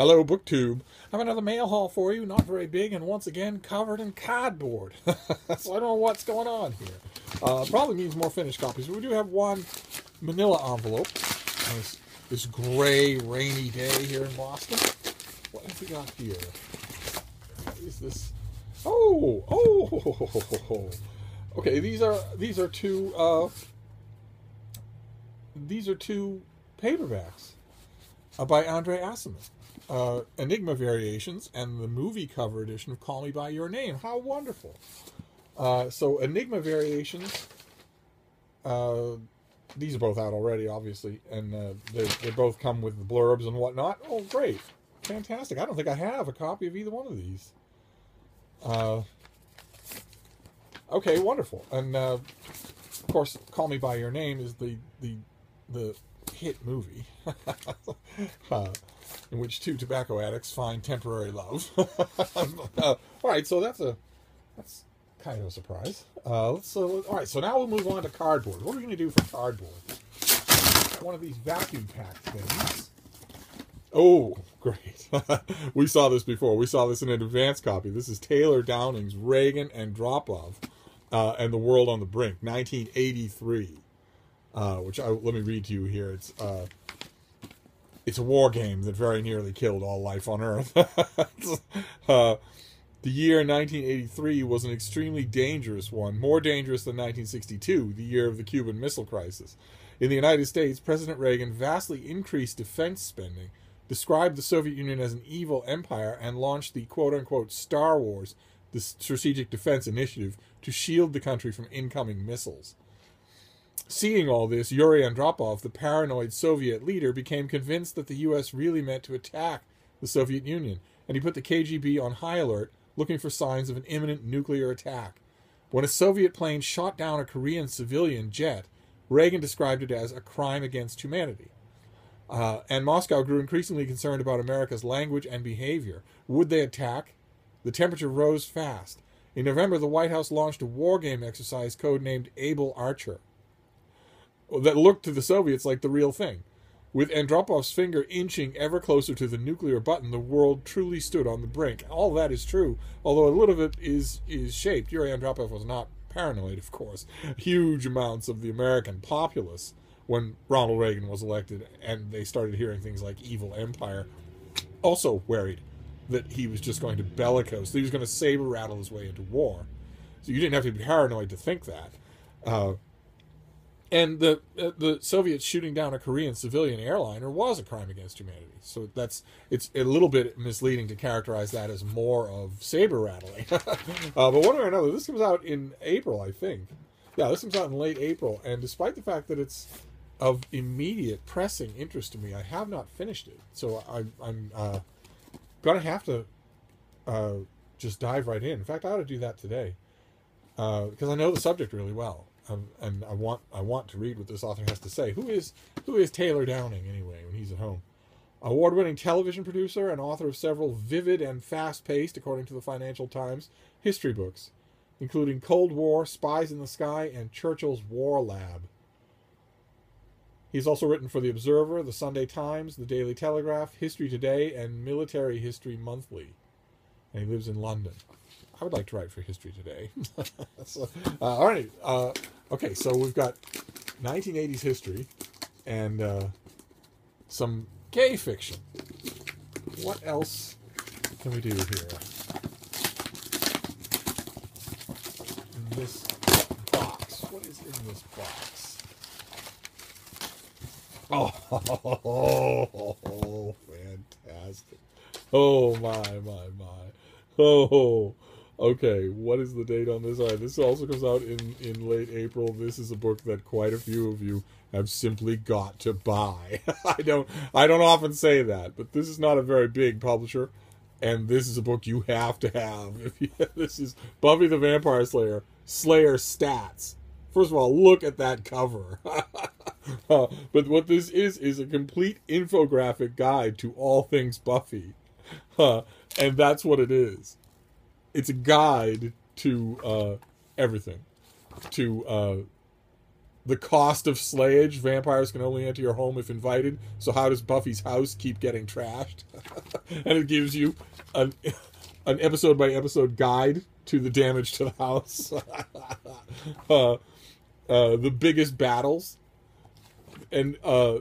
Hello, BookTube. I have another mail haul for you, not very big, and once again covered in cardboard. So I don't know what's going on here. Probably means more finished copies, but we do have one manila envelope. This gray, rainy day here in Boston. What have we got here? What is this? Oh. Okay, these are two paperbacks by Andre Aciman. Enigma Variations and the movie cover edition of Call Me By Your Name. How wonderful. So Enigma Variations, these are both out already, obviously, and they both come with the blurbs and whatnot. Oh, great. Fantastic. I don't think I have a copy of either one of these. Okay, wonderful. And, of course, Call Me By Your Name is the hit movie. In which two tobacco addicts find temporary love. All right, so that's kind of a surprise. All right, so now we'll move on to cardboard. What are we going to do for cardboard? One of these vacuum packed things. Oh, great. We saw this before. We saw this in an advance copy. This is Taylor Downing's Reagan and Andropov and the World on the Brink, 1983. Let me read to you here. It's a war game that very nearly killed all life on Earth. The year 1983 was an extremely dangerous one, more dangerous than 1962, the year of the Cuban Missile Crisis. In the United States, President Reagan vastly increased defense spending, described the Soviet Union as an evil empire, and launched the quote-unquote Star Wars, the Strategic Defense Initiative, to shield the country from incoming missiles. Seeing all this, Yuri Andropov, the paranoid Soviet leader, became convinced that the U.S. really meant to attack the Soviet Union, and he put the KGB on high alert, looking for signs of an imminent nuclear attack. When a Soviet plane shot down a Korean civilian jet, Reagan described it as a crime against humanity. And Moscow grew increasingly concerned about America's language and behavior. Would they attack? The temperature rose fast. In November, the White House launched a war game exercise codenamed Able Archer that looked to the Soviets like the real thing. With Andropov's finger inching ever closer to the nuclear button, the world truly stood on the brink. All that is true, although a little of it is shaped. Yuri Andropov was not paranoid, of course. Huge amounts of the American populace, when Ronald Reagan was elected and they started hearing things like evil empire, also worried that he was just going to bellicose, that he was going to saber rattle his way into war. So you didn't have to be paranoid to think that. And the Soviets shooting down a Korean civilian airliner was a crime against humanity. So it's a little bit misleading to characterize that as more of saber rattling. But one way or another, this comes out in April, I think. Yeah, this comes out in late April. And despite the fact that it's of immediate pressing interest to me, I have not finished it. So I'm gonna have to just dive right in. In fact, I ought to do that today because I know the subject really well. And I want to read what this author has to say. Who is Taylor Downing, anyway, when he's at home? Award-winning television producer and author of several vivid and fast-paced, according to the Financial Times, history books, including Cold War, Spies in the Sky, and Churchill's War Lab. He's also written for The Observer, The Sunday Times, The Daily Telegraph, History Today, and Military History Monthly. And he lives in London. I would like to write for History Today. All right. Okay, so we've got 1980s history and some gay fiction. What else can we do here? In this box. What is in this box? Oh, fantastic. Oh, my. Oh, okay, what is the date on this? All right, this also comes out in late April. This is a book that quite a few of you have simply got to buy. I don't often say that, but this is not a very big publisher, and this is a book you have to have. This is Buffy the Vampire Slayer Stats. First of all, look at that cover. But what this is a complete infographic guide to all things Buffy. And that's what it is. It's a guide to everything. To The cost of slayage. Vampires can only enter your home if invited. So how does Buffy's house keep getting trashed? And it gives you an episode by episode guide to the damage to the house. The biggest battles, and a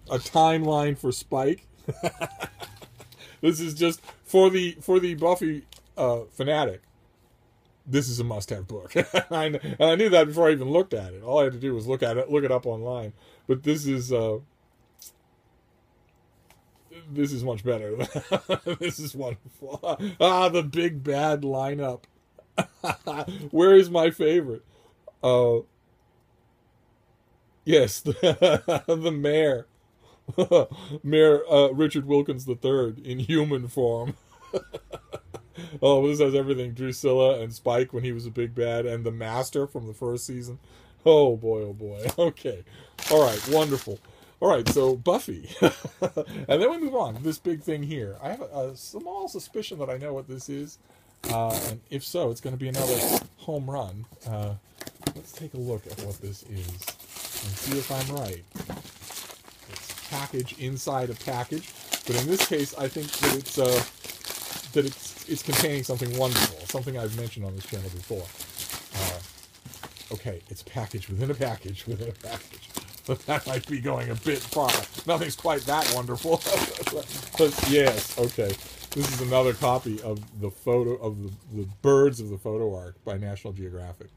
timeline for Spike. This is just for the Buffy fanatic. This is a must-have book. And I knew that before I even looked at it. All I had to do was look it up online. But this is much better. This is wonderful. The big bad lineup. Where is my favorite? Yes, the mayor. Mayor Richard Wilkins III in human form. Oh, this has everything. Drusilla and Spike when he was a big bad, and the Master from the first season. Oh boy, oh boy. Okay. All right, wonderful. All right, so Buffy. And then we move on to this big thing here. I have a small suspicion that I know what this is. And if so, it's going to be another home run. Let's take a look at what this is and see if I'm right. It's a package inside a package. But in this case, I think that it's containing something wonderful, something I've mentioned on this channel before. Okay, it's a package within a package within a package. But that might be going a bit far. Nothing's quite that wonderful. But yes, okay. This is another copy of the photo of the Birds of the Photo Arc by National Geographic.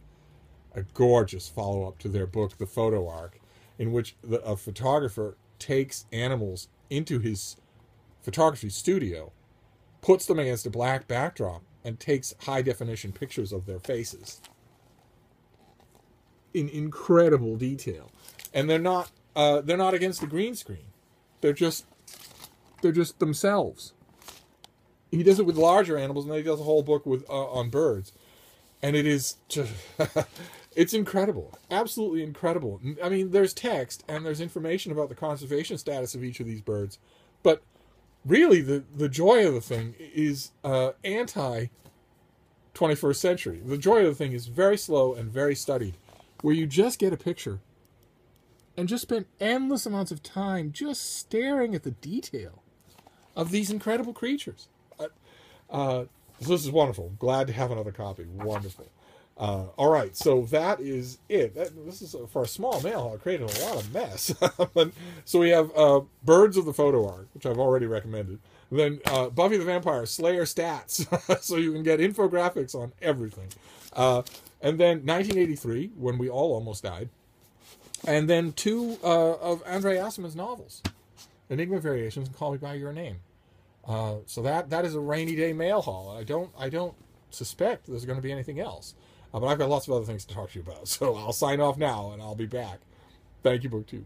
A gorgeous follow-up to their book, The Photo Arc, in which a photographer takes animals into his photography studio, puts them against a black backdrop, and takes high-definition pictures of their faces in incredible detail. And they're not against the green screen. They're just themselves. He does it with larger animals, and then he does a whole book with on birds, and it is just it's incredible, absolutely incredible. I mean, there's text and there's information about the conservation status of each of these birds, but really the joy of the thing is anti 21st century. The joy of the thing is very slow and very studied, where you just get a picture and just spend endless amounts of time just staring at the detail of these incredible creatures. So this is wonderful. Glad to have another copy. Wonderful. All right, so that is it. This is for a small mail. It created a lot of mess. So we have Birds of the Photo Arc, which I've already recommended. And then Buffy the Vampire Slayer stats, so you can get infographics on everything. And then 1983, When We All Almost Died. And then two of Andre Aciman's novels, Enigma Variations and Call Me By Your Name. So that is a rainy day mail haul. I don't suspect there's going to be anything else. But I've got lots of other things to talk to you about. So I'll sign off now, and I'll be back. Thank you, BookTube.